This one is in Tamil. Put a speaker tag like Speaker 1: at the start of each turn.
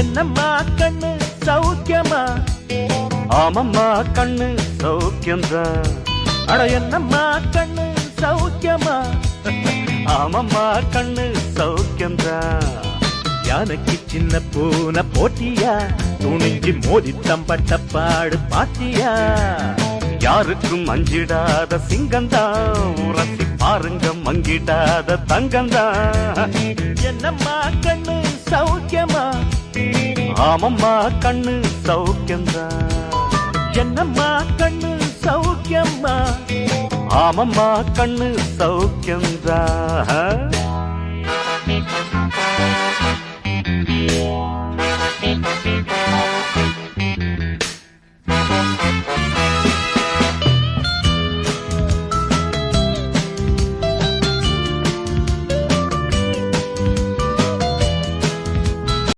Speaker 1: என்னம்மா கண்ணு சௌக்கியமா?
Speaker 2: ஆமம்மா கண்ணு சௌக்கியம்தான்.
Speaker 1: அட என்னம்மா கண்ணு சௌக்கியமா?
Speaker 2: ஆமம்மா கண்ணு சௌக்கியம்தான்.
Speaker 1: யானைக்கு சின்ன பூனை போட்டியா? துணிஞ்சு மோதி தம்பட்ட பாடு பாத்தியா?
Speaker 2: யாருக்கும் அஞ்சிடாத சிங்கந்தான். உரசி பாருங்க மங்கிடாத தங்கந்தான்.
Speaker 1: என்னம்மா கண்ணு சௌக்கியமா?
Speaker 2: ஆமம்மா கண்ணு சௌக்கியம்தான்.
Speaker 1: என்னம்மா கண்ணு சௌக்கியமா?
Speaker 2: ஆமம்மா கண்ணு சௌக்கியம்தான்.